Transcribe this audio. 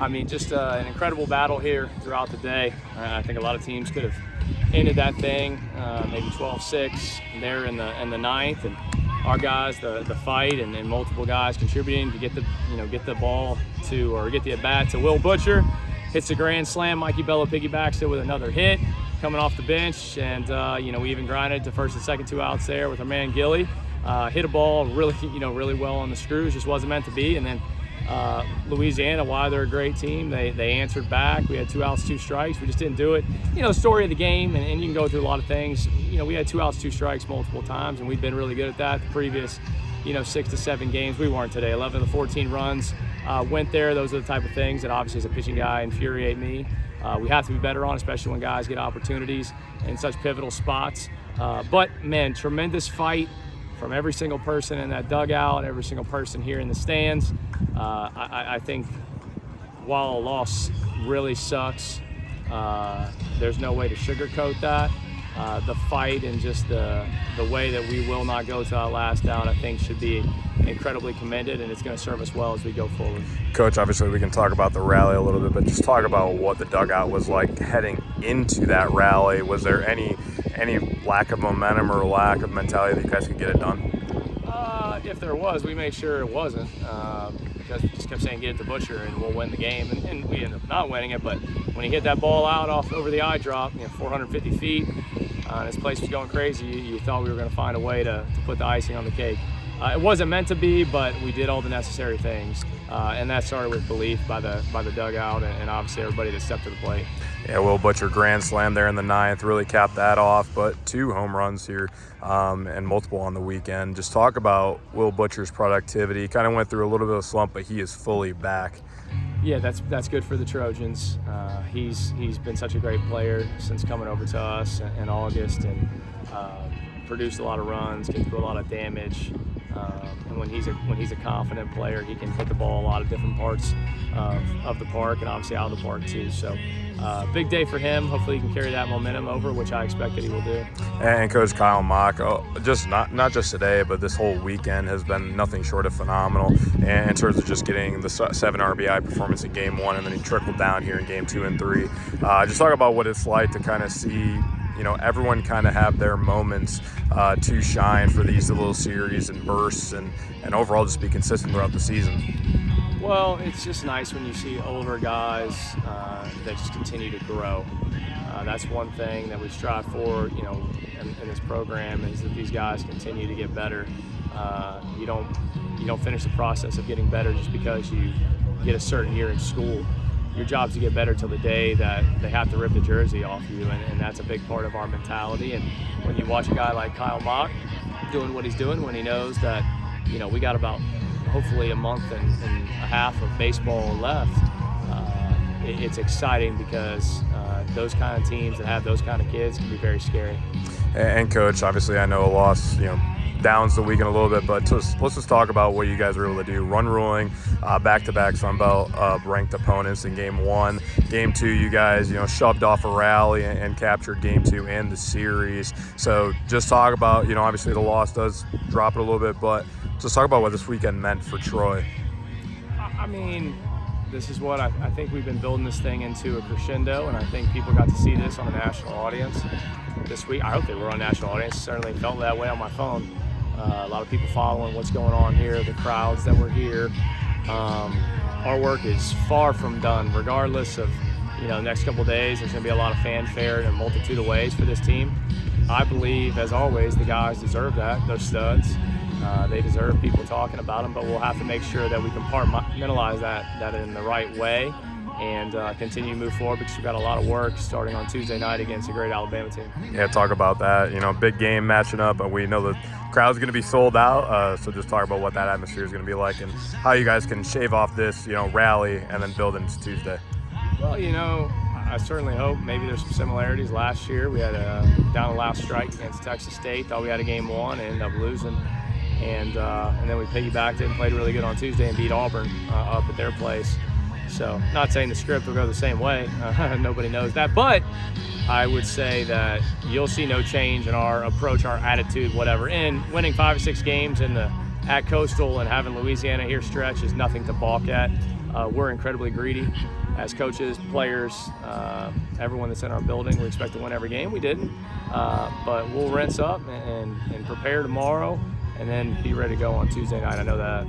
I mean, just an incredible battle here throughout the day. I think a lot of teams could have ended that thing, maybe 12-6 there in the ninth, and our guys, the fight, and multiple guys contributing to get the ball to, or get the at bat to Will Butcher. Hits a grand slam. Mikey Bello piggybacks it with another hit coming off the bench, and we even grinded to first and second 2 outs there with our man Gilly. Hit a ball really well on the screws, just wasn't meant to be. And then Louisiana, why they're a great team, they answered back. We had 2 outs, 2 strikes. We just didn't do it. Story of the game, and you can go through a lot of things. We had 2 outs, 2 strikes multiple times, and we've been really good at that. The previous 6 to 7 games, we weren't today. 11 of the 14 runs went there. Those are the type of things that obviously as a pitching guy infuriate me. We have to be better on, especially when guys get opportunities in such pivotal spots. But man, tremendous fight from every single person in that dugout, every single person here in the stands. I think while a loss really sucks, there's no way to sugarcoat that. The fight and just the way that we will not go to our last out, I think should be incredibly commended, and it's going to serve us well as we go forward. Coach, obviously we can talk about the rally a little bit, but just talk about what the dugout was like heading into that rally. Was there any lack of momentum or lack of mentality that you guys could get it done? If there was, we made sure it wasn't, because we just kept saying get it to Butcher and we'll win the game, and we ended up not winning it. But when he hit that ball out over the eye drop, 450 feet, and this place was going crazy, you thought we were going to find a way to put the icing on the cake. It wasn't meant to be, but we did all the necessary things, and that started with belief by the dugout and obviously everybody that stepped to the plate. Yeah, Will Butcher grand slam there in the ninth, really capped that off, but 2 home runs here and multiple on the weekend. Just talk about Will Butcher's productivity. Kind of went through a little bit of a slump, but he is fully back. Yeah, that's good for the Trojans. He's been such a great player since coming over to us in August, and produced a lot of runs, get through a lot of damage. And when he's a confident player, he can hit the ball a lot of different parts of the park, and obviously out of the park too. So big day for him. Hopefully he can carry that momentum over, which I expect that he will do. And Coach Kyle Mock, just not just today, but this whole weekend has been nothing short of phenomenal. And in terms of just getting the 7 RBI performance in Game 1, and then he trickled down here in Game 2 and 3. Just talk about what it's like to kind of see everyone kind of have their moments to shine for these little series and bursts, and overall just be consistent throughout the season. Well, it's just nice when you see older guys that just continue to grow. That's one thing that we strive for, in this program, is that these guys continue to get better. You don't finish the process of getting better just because you get a certain year in school. Your job's to get better till the day that they have to rip the jersey off you, and that's a big part of our mentality. And when you watch a guy like Kyle Mock doing what he's doing, when he knows that we got about hopefully a month and a half of baseball left, it's exciting, because those kind of teams that have those kind of kids can be very scary. And Coach, obviously I know a loss downs the weekend a little bit, but let's just talk about what you guys were able to do. Run ruling, back-to-back Sun Belt ranked opponents in Game 1. Game 2, you guys shoved off a rally and captured Game 2 and the series. So just talk about, obviously the loss does drop it a little bit, but just talk about what this weekend meant for Troy. I mean, this is what I think we've been building this thing into a crescendo, and I think people got to see this on a national audience this week. I hope they were on national audience. Certainly felt that way on my phone. A lot of people following what's going on here, the crowds that were here. Our work is far from done, regardless of the next couple of days. There's going to be a lot of fanfare in a multitude of ways for this team. I believe, as always, the guys deserve that. They're studs. They deserve people talking about them, but we'll have to make sure that we compartmentalize that in the right way, and continue to move forward, because we've got a lot of work starting on Tuesday night against a great Alabama team. Yeah, talk about that. Big game matching up, and we know the crowd's going to be sold out. So just talk about what that atmosphere is going to be like, and how you guys can shave off this, rally and then build into Tuesday. Well, I certainly hope maybe there's some similarities. Last year we had a down the last strike against Texas State. Thought we had a Game 1 and ended up losing. And then we piggybacked it and played really good on Tuesday and beat Auburn up at their place. So not saying the script will go the same way. Nobody knows that. But I would say that you'll see no change in our approach, our attitude, whatever. And winning 5 or 6 games at Coastal and having Louisiana here stretch is nothing to balk at. we're incredibly greedy as coaches, players, everyone that's in our building. We expect to win every game. We didn't, but we'll rinse up and prepare tomorrow, and then be ready to go on Tuesday night. I know that.